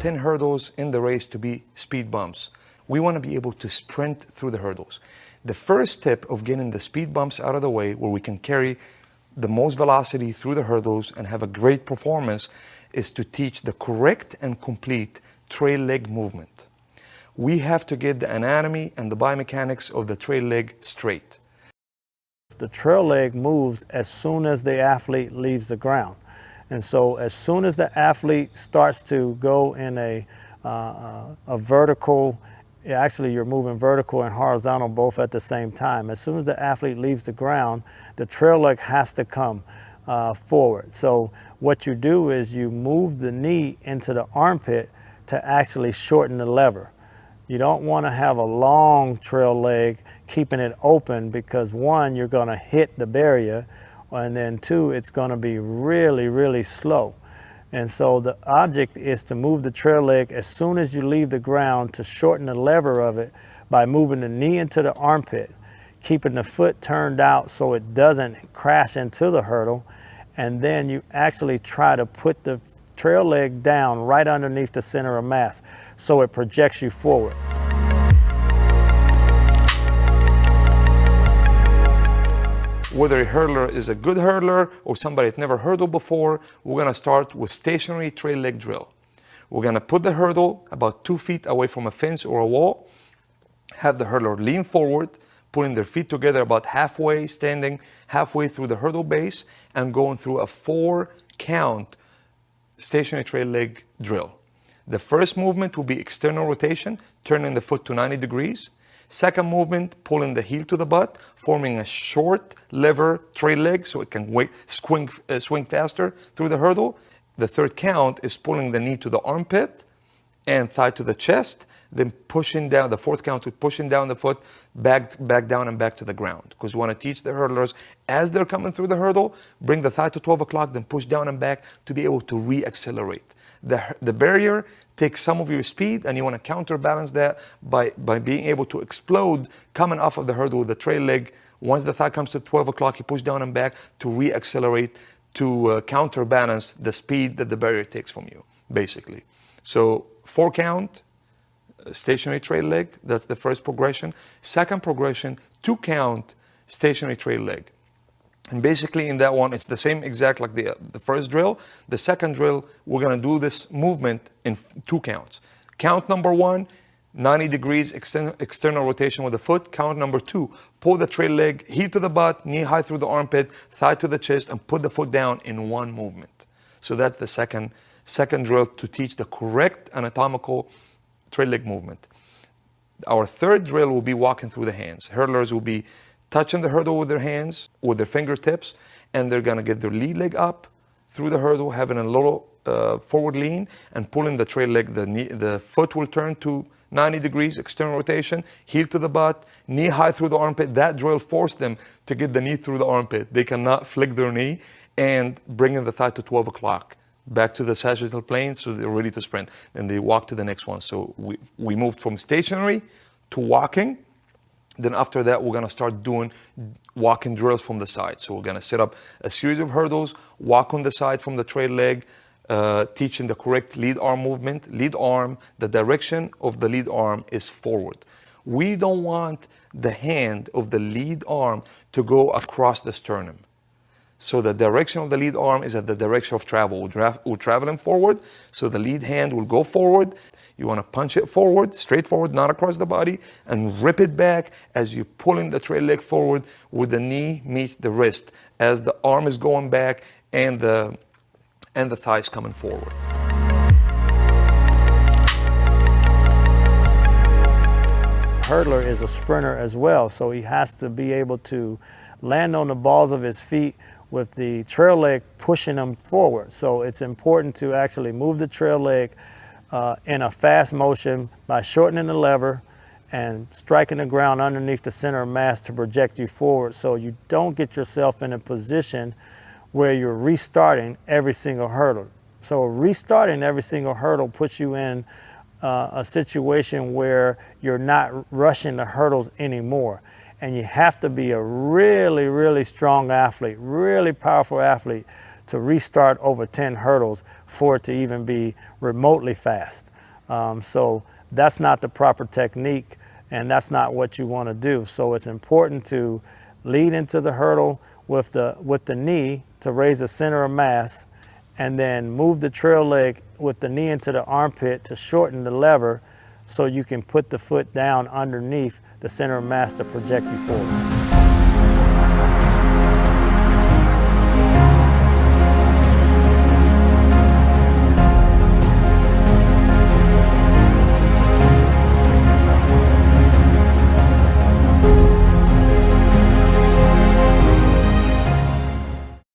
10 hurdles in the race to be speed bumps. We want to be able to sprint through the hurdles. The first step of getting the speed bumps out of the way, where we can carry the most velocity through the hurdles and have a great performance, is to teach the correct and complete trail leg movement. We have to get the anatomy and the biomechanics of the trail leg straight. The trail leg moves as soon as the athlete leaves the ground. And so as soon as the athlete starts to go in a vertical, actually you're moving vertical and horizontal both at the same time. As soon as the athlete leaves the ground, the trail leg has to come forward. So what you do is you move the knee into the armpit to actually shorten the lever. You don't want to have a long trail leg keeping it open, because one, you're going to hit the barrier, and then two, it's going to be really, really slow. And so the object is to move the trail leg as soon as you leave the ground to shorten the lever of it by moving the knee into the armpit, keeping the foot turned out so it doesn't crash into the hurdle, and then you actually try to put the trail leg down right underneath the center of mass so it projects you forward. Whether a hurdler is a good hurdler or somebody that never hurdled before, we're going to start with stationary trail leg drill. We're going to put the hurdle about 2 feet away from a fence or a wall, have the hurdler lean forward, putting their feet together about halfway, standing halfway through the hurdle base, and going through a 4-count stationary trail leg drill. The first movement will be external rotation, turning the foot to 90 degrees. Second movement, pulling the heel to the butt, forming a short lever trail leg so it can swing faster through the hurdle. The third count is pulling the knee to the armpit and thigh to the chest, then pushing down. The fourth count is pushing down the foot back down and back to the ground, because we want to teach the hurdlers, as they're coming through the hurdle, bring the thigh to 12 o'clock, then push down and back to be able to re-accelerate. The barrier takes some of your speed, and you want to counterbalance that by being able to explode coming off of the hurdle with the trail leg. Once the thigh comes to 12 o'clock, you push down and back to re-accelerate, to counterbalance the speed that the barrier takes from you, basically. So 4-count, stationary trail leg, that's the first progression. Second progression, 2-count stationary trail leg. And basically in that one, it's the same exact like the first drill. The second drill, we're gonna do this movement in 2 counts. Count number 1, 90 degrees external rotation with the foot. Count number 2, pull the trail leg, heel to the butt, knee high through the armpit, thigh to the chest, and put the foot down in 1 movement. So that's the second drill to teach the correct anatomical trail leg movement. Our third drill will be walking through the hands. Hurdlers will be touching the hurdle with their hands, with their fingertips, and they're gonna get their lead leg up through the hurdle, having a little forward lean, and pulling the trail leg. The foot will turn to 90 degrees, external rotation, heel to the butt, knee high through the armpit. That drill forced them to get the knee through the armpit. They cannot flick their knee, and bringing the thigh to 12 o'clock. Back to the sagittal plane, so they're ready to sprint. Then they walk to the next one. So we moved from stationary to walking. Then after that, we're gonna start doing walking drills from the side. So we're gonna set up a series of hurdles, walk on the side from the trail leg, teaching the correct lead arm movement. Lead arm, the direction of the lead arm is forward. We don't want the hand of the lead arm to go across the sternum. So the direction of the lead arm is at the direction of travel. We're traveling forward, so the lead hand will go forward. You want to punch it forward, straight forward, not across the body, and rip it back as you're pulling the trail leg forward where the knee meets the wrist, as the arm is going back and the thigh is coming forward. Hurdler is a sprinter as well, so he has to be able to land on the balls of his feet with the trail leg pushing him forward. So it's important to actually move the trail leg in a fast motion by shortening the lever and striking the ground underneath the center of mass to project you forward, so you don't get yourself in a position where you're restarting every single hurdle. So restarting every single hurdle puts you in a situation where you're not rushing the hurdles anymore. And you have to be a really, really strong athlete, really powerful athlete to restart over 10 hurdles for it to even be remotely fast. So that's not the proper technique, and that's not what you want to do. So it's important to lead into the hurdle with the knee to raise the center of mass, and then move the trail leg with the knee into the armpit to shorten the lever so you can put the foot down underneath the center of mass to project you forward.